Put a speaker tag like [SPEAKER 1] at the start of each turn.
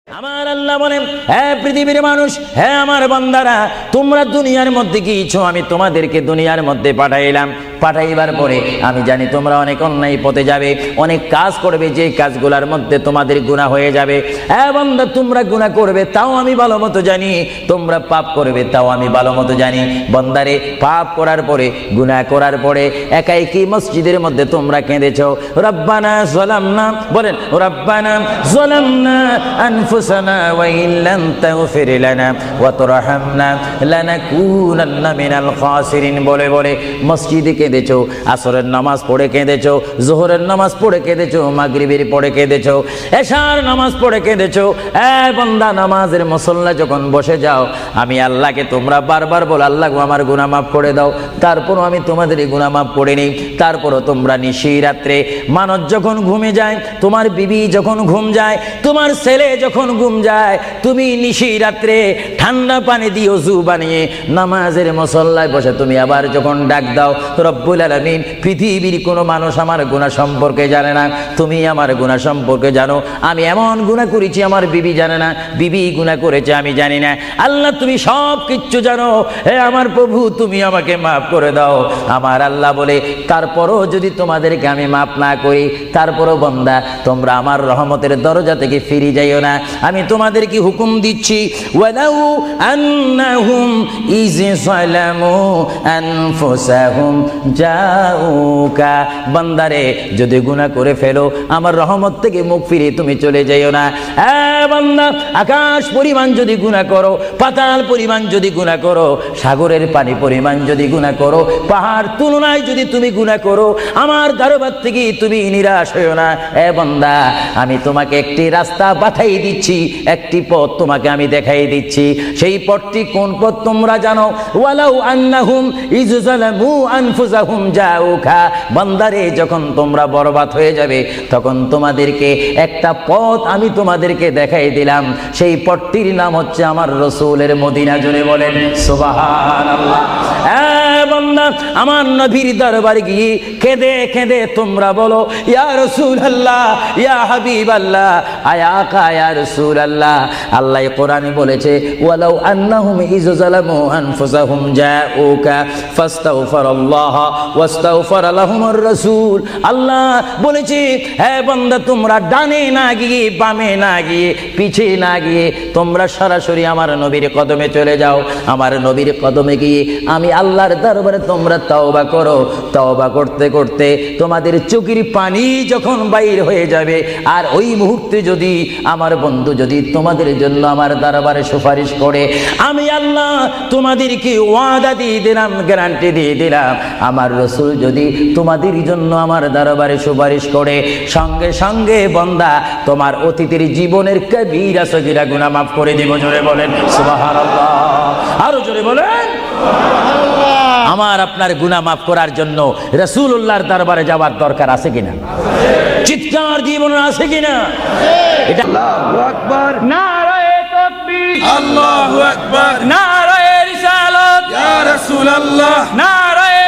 [SPEAKER 1] আমার আল্লাহ বলেন, হে পৃথিবীর মানুষ, হে আমার বান্দারা, তোমরা দুনিয়ার মধ্যে গিয়েছো, আমি তোমাদেরকে দুনিয়ার মধ্যে পাঠাইলাম। পাঠাইবার পরে আমি জানি তোমরা অনেক অন্যায় পথে যাবে, অনেক কাজ করবে, যে কাজগুলোর মধ্যে তোমাদের গুনাহ হয়ে যাবে। হে বান্দা, তোমরা গুনাহ করবে তাও আমি ভালো মতো জানি, তোমরা পাপ করবে তাও আমি ভালো মতো জানি। বান্দারে, পাপ করার পরে, গুনাহ করার পরে একাই কি মসজিদের মধ্যে তোমরা কেঁদেছো, রব্বানা যালামনা, বলেন রব্বানা যালামনা আনফুসানা ওয়া ইল্লাম তাগফির লানা ওয়া তুরহামনা লানাকুনান্না মিনাল খাসিরিন বলে বলে মসজিদে কেঁদেছো, আসরের নামাজ পড়ে কেঁদেছো, যোহরের নামাজ পড়ে কেঁদেছো, মাগরিবের পড়ে কেঁদেছো, এশার নামাজ পড়ে কেঁদেছো। এ বান্দা, নামাজের মুসল্লা যখন বসে যাও, আমি আল্লাহকে তোমরা বারবার বল, আল্লাহ আমার গুনাহ মাফ করে দাও। তারপরও আমি তোমাদের গুনাহ মাফ করে নিই। তারপরও তোমরা নিশি রাত্রে, মানুষ যখন ঘুমে যায়, তোমার বিবি যখন ঘুম যায়, তোমার ছেলে যখন ঘুম যায়, তুমি নিশি রাত্রে ঠান্ডা পানি দিয়ে ওযু বানিয়ে নামাজের মুসল্লায় বসে তুমি আবার যখন ডাক দাও, রব্বুল আলামিন, পৃথিবীর কোনো মানুষ আমার গুনাহ সম্পর্কে জানে না, তুমি আমার গুনাহ সম্পর্কে জানো। আমি এমন গুনাহ করেছি আমার বিবি জানে না, বিবি গুনাহ করেছে আমি জানি না। আল্লাহ, তুমি সব কিচ্ছু জানো। হে আমার প্রভু, তুমি আমাকে মাফ করে দাও। আমার আল্লাহ বলে, তারপরও যদি তোমাদেরকে আমি মাফ না করি, তারপরও বান্দা, তোমরা আমার রহমতের দরজা থেকে ফিরে যাইও না। আমি তোমাদেরকে হুকুম দিচ্ছি, ওয়ালাউ আন্নাহুম ইয যালামু আনফুসাহুম জাউকা, বান্দারে, যদি গুনাহ করে ফেলো, আমার রহমত থেকে মুখ ফিরে তুমি চলে যাইও না। বান্দা, আকাশ পরিমাণ যদি গুনাহ করো, পাতাল পরিমাণ যদি গুনাহ করো, সাগরের পানি পরিমাণ যদি গুনাহ করো, পাহাড় তুলনায় যদি তুমি গুনাহ করো, আমার দরবার থেকে তুমি নিরাশ হইও না। বান্দা, আমি তোমাকে একটি রাস্তা বাতাই দিচ্ছি, একটি পথ তোমাকে আমি দেখাই দিচ্ছি। সেই পথটি কোন পথ তোমরা জানো? ওয়ালাউ আন্নাহুম ইয যালামু আনফুসাহুম জাউকা, বান্দারে, যখন তোমরা বরবাদ হয়ে যাবে, তখন তোমাদেরকে একটা পথ আমি তোমাদেরকে দেখাই দিলাম। সেই পথটির নাম হচ্ছে আমার রাসূলের মদিনা। জোরে বলেন সুবহানাল্লাহ। বান্দা, আমার নবীর দরবারে গিয়ে কেঁদে কেঁদে তোমরা বলো, ইয়া রাসূলুল্লাহ, ইয়া হাবিবাল্লাহ, আয়াকা ইয়া রাসূলুল্লাহ। আল্লাহ কোরআনে বলেছে, ওয়ালাউ আন্নাহুম ইয যালামু আনফুসাহুম জাউকা ফাস্তাগফিরুল্লাহ ওয়াস্তাগফার লাহুমুর রাসূল। আল্লাহ বলেছে, হে বান্দা, তোমরা ডানে না গিয়ে, বামে না গিয়ে, পিছে না গিয়ে, তোমরা সরাসরি আমার নবীর কদমে চলে যাও। আমার নবীর কদমে গিয়ে আমি আল্লাহর দরবারে তোমরা তওবা করো। তওবা করতে করতে তোমাদের চোখের পানি যখন বাইর হয়ে যাবে, আর ওই মুহূর্তে যদি আমার বন্ধু যদি তোমাদের জন্য আমার দরবারে সুপারিশ করে, আমি আল্লাহ তোমাদেরকে ওয়াদা দিয়ে দিলাম, গ্যারান্টি দিয়ে দিলাম, আমার রাসূল যদি তোমাদের জন্য আমার দরবারে সুপারিশ করে, সঙ্গে সঙ্গে বান্দা, তোমার অতীতের জীবনের কবিরা সগীরা গুনাহ মাফ করে দেব। জোরে বলেন সুবহানাল্লাহ। আরো জোরে বলেন সুবহানাল্লাহ। আমার আপনার গুনাহ মাফ করার জন্য রাসূলুল্লাহর দরবারে যাওয়ার দরকার আছে কিনা? চিৎকার জীবন আছে কিনা? এটা
[SPEAKER 2] আল্লাহু আকবার,
[SPEAKER 3] নারায়ে তাকবীর,
[SPEAKER 2] আল্লাহু আকবার,
[SPEAKER 3] নারায়ে রিসালাত,
[SPEAKER 2] ইয়া রাসূলুল্লাহ,
[SPEAKER 3] নারায়ে